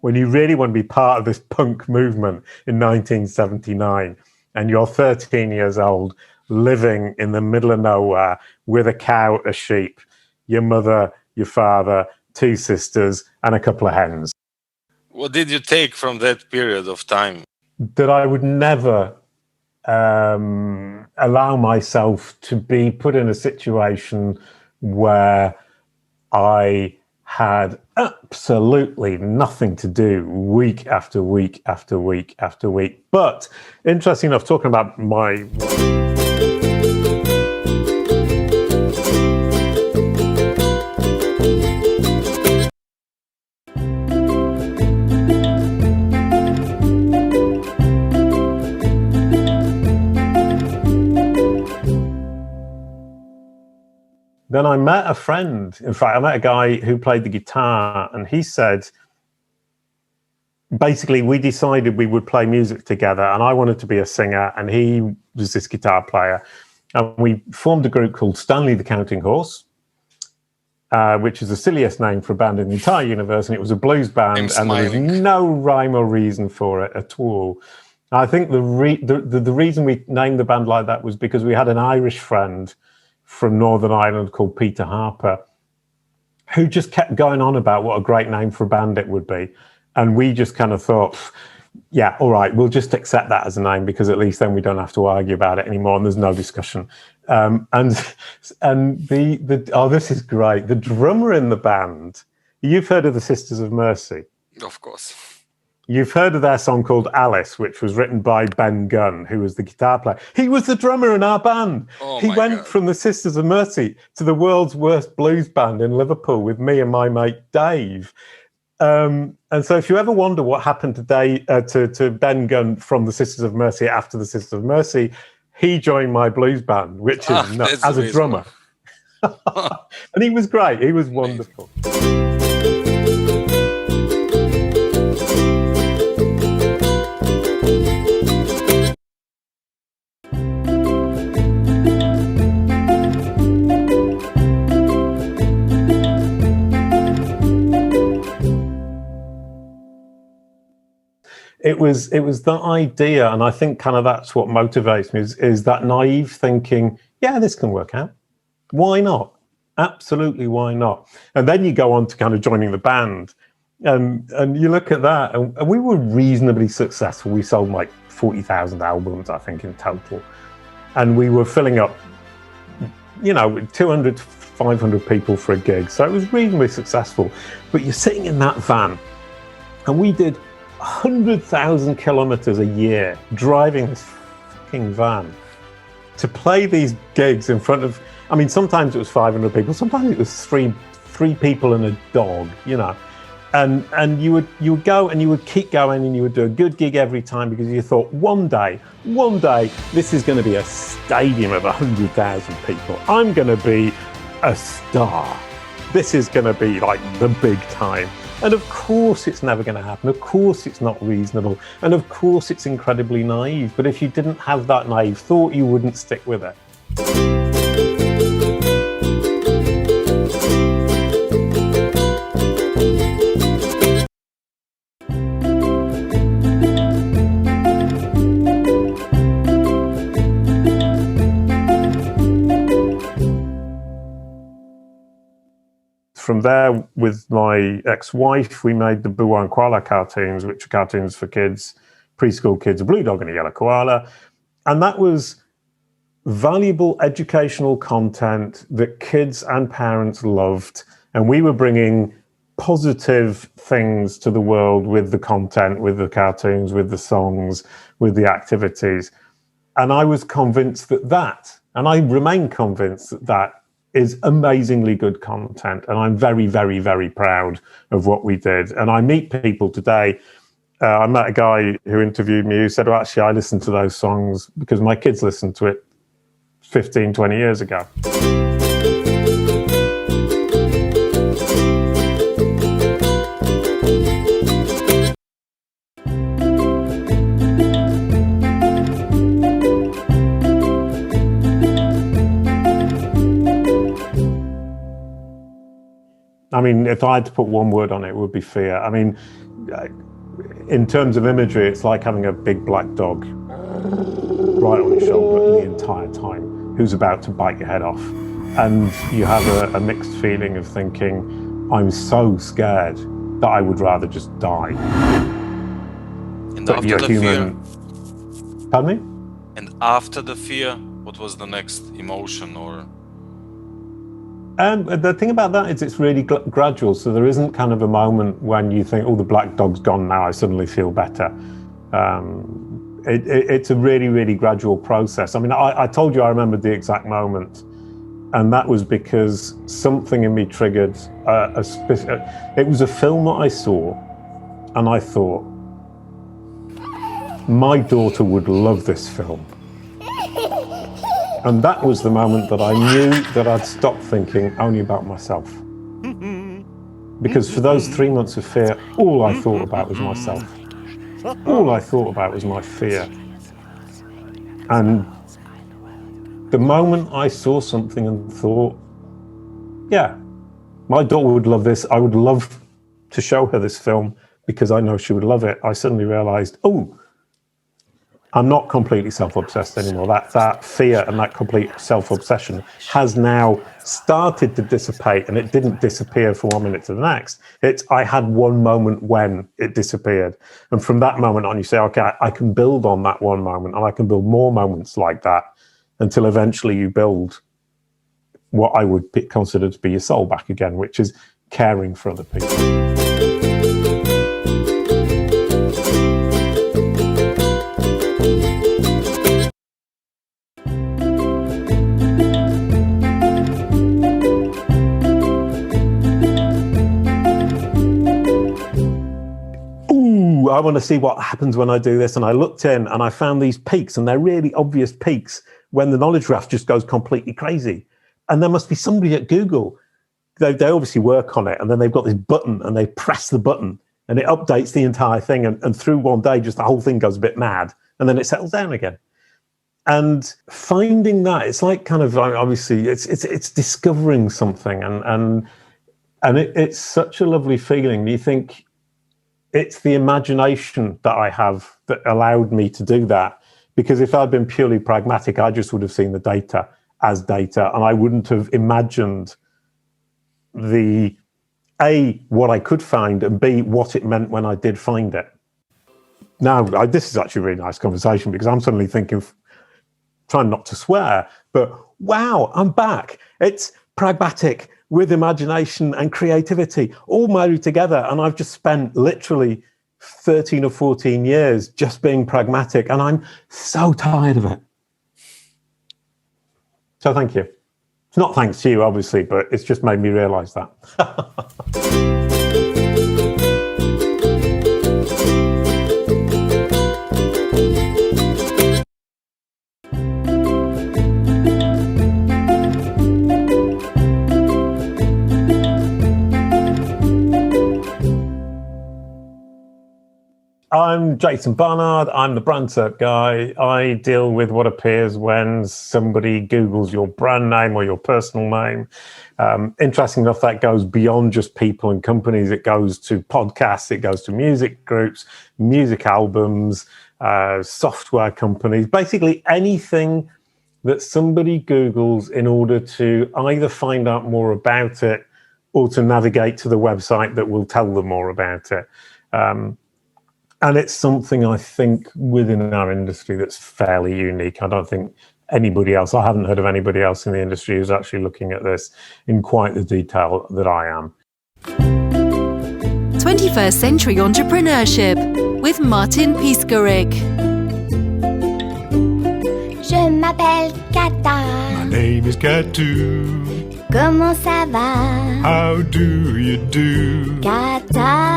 when you really want to be part of this punk movement in 1979, and you're 13 years old, living in the middle of nowhere with a cow, a sheep, your mother, your father, 2 sisters, and a couple of hens. What did you take from that period of time? That I would never allow myself to be put in a situation where I had absolutely nothing to do week after week after week after week. But interesting enough, talking about my... Then I met a friend. In fact, I met a guy who played the guitar, and he said, basically, we decided we would play music together, and I wanted to be a singer, and he was this guitar player. And we formed a group called Stanley the Counting Horse, which is the silliest name for a band in the entire universe, and it was a blues band, and there was no rhyme or reason for it at all. I think the reason we named the band like that was because we had an Irish friend from Northern Ireland called Peter Harper, who just kept going on about what a great name for a band it would be. And we just kind of thought, yeah, all right, we'll just accept that as a name, because at least then we don't have to argue about it anymore and there's no discussion. And oh, this is great. The drummer in the band, you've heard of the Sisters of Mercy? Of course. You've heard of their song called Alice, which was written by Ben Gunn, who was the guitar player. He was the drummer in our band. Oh, he went from the Sisters of Mercy to the world's worst blues band in Liverpool with me and my mate Dave. And so if you ever wonder what happened to Ben Gunn from the Sisters of Mercy after the Sisters of Mercy, he joined my blues band, which is nuts, as a drummer. And he was great. He was wonderful. It was that idea, and I think kind of that's what motivates me, is that naive thinking, yeah, this can work out. Why not? Absolutely, why not? And then you go on to kind of joining the band, and you look at that, and we were reasonably successful. We sold like 40,000 albums, I think, in total. And we were filling up, 200 to 500 people for a gig. So it was reasonably successful. But you're sitting in that van, and we did 100,000 kilometers a year driving this fucking van to play these gigs in front of, I mean, sometimes it was 500 people, sometimes it was three people and a dog, and you would go and you would keep going, and you would do a good gig every time, because you thought one day this is going to be a stadium of 100,000 people. I'm going to be a star. This is going to be like the big time. And of course it's never going to happen. Of course it's not reasonable. And of course it's incredibly naive. But if you didn't have that naive thought, you wouldn't stick with it. From there, with my ex-wife, we made the Boowa and Kwala cartoons, which are cartoons for kids, preschool kids, a blue dog and a yellow koala. And that was valuable educational content that kids and parents loved. And we were bringing positive things to the world with the content, with the cartoons, with the songs, with the activities. And I was convinced and I remain convinced that is amazingly good content, and I'm very, very, very proud of what we did. And I meet people today. I met a guy who interviewed me who said, well, actually, I listened to those songs because my kids listened to it 15, 20 years ago. I mean, if I had to put one word on it, it would be fear. I mean, in terms of imagery, it's like having a big black dog right on your shoulder the entire time, who's about to bite your head off. And you have a mixed feeling of thinking, I'm so scared that I would rather just die. And but after you're the human. fear? Pardon me? And after the fear, what was the next emotion or? The thing about that is it's really gradual. So there isn't kind of a moment when you think, oh, the black dog's gone now, I suddenly feel better. It's a really, really gradual process. I mean, I told you I remembered the exact moment, and that was because something in me triggered it was a film that I saw, and I thought, my daughter would love this film. And that was the moment that I knew that I'd stopped thinking only about myself. Because for those 3 months of fear, all I thought about was myself. All I thought about was my fear. And the moment I saw something and thought, yeah, my daughter would love this, I would love to show her this film because I know she would love it, I suddenly realized, oh, I'm not completely self-obsessed anymore. That fear and that complete self-obsession has now started to dissipate, and it didn't disappear from 1 minute to the next. I had one moment when it disappeared. And from that moment on, you say, okay, I can build on that one moment, and I can build more moments like that until eventually you build what I would consider to be your soul back again, which is caring for other people. I want to see what happens when I do this. And I looked in and I found these peaks, and they're really obvious peaks when the knowledge graph just goes completely crazy. And there must be somebody at Google, they obviously work on it, and then they've got this button and they press the button and it updates the entire thing. And through one day, just the whole thing goes a bit mad, and then it settles down again. And finding that, it's like kind of, obviously it's discovering something, and it's such a lovely feeling. You think, it's the imagination that I have that allowed me to do that. Because if I'd been purely pragmatic, I just would have seen the data as data, and I wouldn't have imagined A, what I could find, and B, what it meant when I did find it. Now, this is actually a really nice conversation, because I'm suddenly thinking, trying not to swear, but wow, I'm back. It's pragmatic with imagination and creativity all married together. And I've just spent literally 13 or 14 years just being pragmatic, and I'm so tired of it. So thank you. It's not thanks to you, obviously, but it's just made me realize that. I'm Jason Barnard. I'm the Brand SERP Guy. I deal with what appears when somebody Googles your brand name or your personal name. Interesting enough, that goes beyond just people and companies. It goes to podcasts, it goes to music groups, music albums, software companies, basically anything that somebody Googles in order to either find out more about it or to navigate to the website that will tell them more about it. And it's something I think within our industry that's fairly unique. I don't think anybody else, I haven't heard of anybody else in the industry who's actually looking at this in quite the detail that I am. 21st Century Entrepreneurship with Martin Piskoric. Je m'appelle Kata. My name is Katu. Comment ça va? How do you do? Kata.